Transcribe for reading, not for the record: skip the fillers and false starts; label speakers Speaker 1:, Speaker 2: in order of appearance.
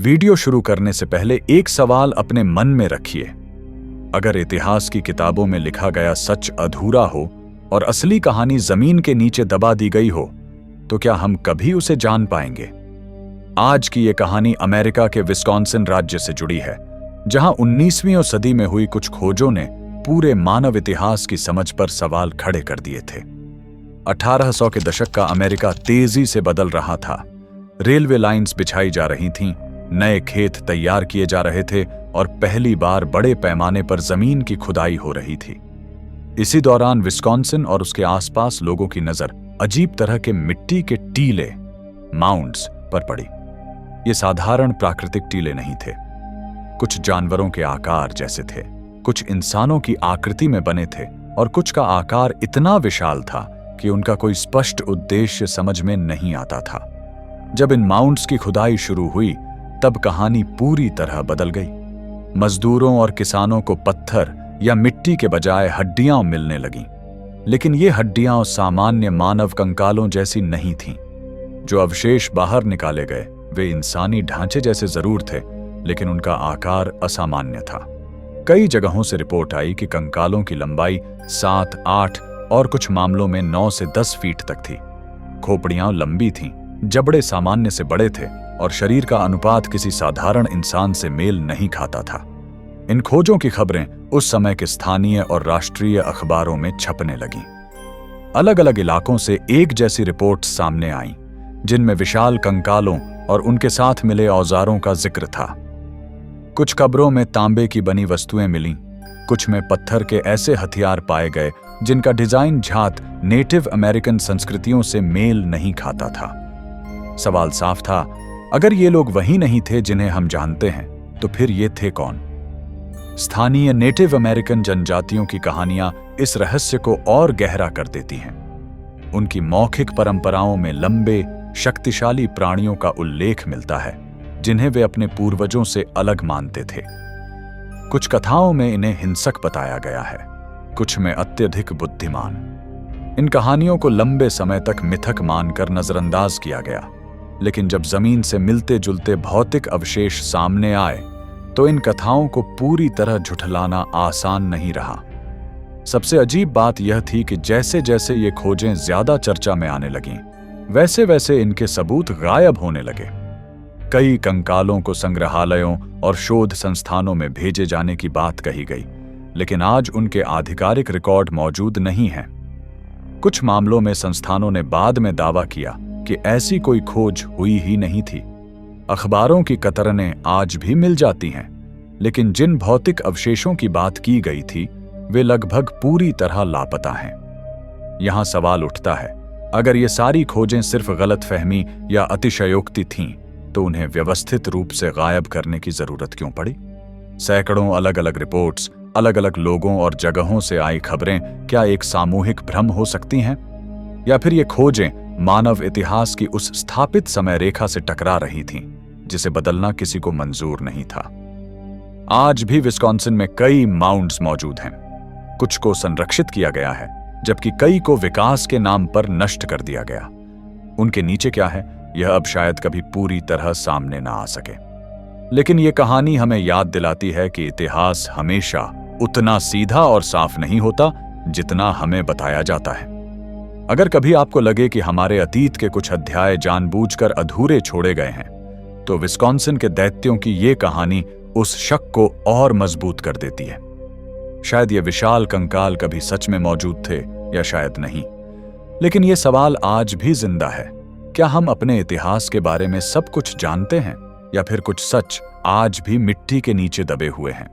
Speaker 1: Video शुरू करने से पहले एक सवाल अपने मन में रखिए। अगर इतिहास की किताबों में लिखा गया सच अधूरा हो और असली कहानी जमीन के नीचे दबा दी गई हो, तो क्या हम कभी उसे जान पाएंगे? आज की ये कहानी अमेरिका के विस्कॉन्सिन राज्य से जुड़ी है, जहां 19वीं सदी में हुई कुछ खोजों ने पूरे मानव इतिहास की समझ पर सवाल खड़े कर दिए थे। 1800 के दशक का अमेरिका तेजी से बदल रहा था। रेलवे लाइंस बिछाई जा रही थीं, नए खेत तैयार किए जा रहे थे और पहली बार बड़े पैमाने पर जमीन की खुदाई हो रही थी। इसी दौरान विस्कॉन्सिन और उसके आसपास लोगों की नजर अजीब तरह के मिट्टी के टीले, माउंड्स पर पड़ी। ये साधारण प्राकृतिक टीले नहीं थे। कुछ जानवरों के आकार जैसे थे, कुछ इंसानों की आकृति में बने थे और कुछ का आकार इतना विशाल था कि उनका कोई स्पष्ट उद्देश्य समझ में नहीं आता था। जब इन माउंट्स की खुदाई शुरू हुई, तब कहानी पूरी तरह बदल गई। मजदूरों और किसानों को पत्थर या मिट्टी के बजाय हड्डियां मिलने लगीं, लेकिन ये हड्डियां सामान्य मानव कंकालों जैसी नहीं थीं। जो अवशेष बाहर निकाले गए वे इंसानी ढांचे जैसे जरूर थे, लेकिन उनका आकार असामान्य था। कई जगहों से रिपोर्ट आई कि कंकालों की लंबाई 7, 8 और कुछ मामलों में 9 से 10 फीट तक थी। खोपड़ियां लंबी थीं, जबड़े सामान्य से बड़े थे और शरीर का अनुपात किसी साधारण इंसान से मेल नहीं खाता था। इन खोजों की खबरें उस समय के स्थानीय और राष्ट्रीय अखबारों में छपने लगीं। अलग अलग इलाकों से एक जैसी रिपोर्ट्स सामने आईं, जिनमें विशाल कंकालों और उनके साथ मिले औजारों का जिक्र था। कुछ कब्रों में तांबे की बनी वस्तुएं मिलीं, कुछ में पत्थर के ऐसे हथियार पाए गए जिनका डिजाइन झात नेटिव अमेरिकन संस्कृतियों से मेल नहीं खाता था। सवाल साफ था, अगर ये लोग वही नहीं थे जिन्हें हम जानते हैं, तो फिर ये थे कौन? स्थानीय नेटिव अमेरिकन जनजातियों की कहानियां इस रहस्य को और गहरा कर देती हैं। उनकी मौखिक परंपराओं में लंबे, शक्तिशाली प्राणियों का उल्लेख मिलता है, जिन्हें वे अपने पूर्वजों से अलग मानते थे। कुछ कथाओं में इन्हें हिंसक बताया गया है, कुछ में अत्यधिक बुद्धिमान। इन कहानियों को लंबे समय तक मिथक मानकर नजरअंदाज किया गया, लेकिन जब जमीन से मिलते जुलते भौतिक अवशेष सामने आए, तो इन कथाओं को पूरी तरह झुठलाना आसान नहीं रहा। सबसे अजीब बात यह थी कि जैसे जैसे ये खोजें ज्यादा चर्चा में आने लगीं, वैसे वैसे इनके सबूत गायब होने लगे। कई कंकालों को संग्रहालयों और शोध संस्थानों में भेजे जाने की बात कही गई, लेकिन आज उनके आधिकारिक रिकॉर्ड मौजूद नहीं हैं। कुछ मामलों में संस्थानों ने बाद में दावा किया कि ऐसी कोई खोज हुई ही नहीं थी। अखबारों की कतरनें आज भी मिल जाती हैं, लेकिन जिन भौतिक अवशेषों की बात की गई थी, वे लगभग पूरी तरह लापता हैं। यहां सवाल उठता है, अगर ये सारी खोजें सिर्फ गलतफहमी या अतिशयोक्ति थीं, तो उन्हें व्यवस्थित रूप से गायब करने की जरूरत क्यों पड़ी? सैकड़ों अलग अलग रिपोर्ट्स, अलग अलग लोगों और जगहों से आई खबरें क्या एक सामूहिक भ्रम हो सकती हैं? या फिर ये खोजें मानव इतिहास की उस स्थापित समय रेखा से टकरा रही थीं, जिसे बदलना किसी को मंजूर नहीं था? आज भी विस्कॉन्सिन में कई माउंट्स मौजूद हैं। कुछ को संरक्षित किया गया है, जबकि कई को विकास के नाम पर नष्ट कर दिया गया। उनके नीचे क्या है, यह अब शायद कभी पूरी तरह सामने ना आ सके। लेकिन यह कहानी हमें याद दिलाती है कि इतिहास हमेशा उतना सीधा और साफ नहीं होता जितना हमें बताया जाता है। अगर कभी आपको लगे कि हमारे अतीत के कुछ अध्याय जानबूझकर अधूरे छोड़े गए हैं, तो विस्कॉन्सिन के दैत्यों की ये कहानी उस शक को और मजबूत कर देती है। शायद ये विशाल कंकाल कभी सच में मौजूद थे या शायद नहीं, लेकिन ये सवाल आज भी जिंदा है। क्या हम अपने इतिहास के बारे में सब कुछ जानते हैं, या फिर कुछ सच आज भी मिट्टी के नीचे दबे हुए हैं?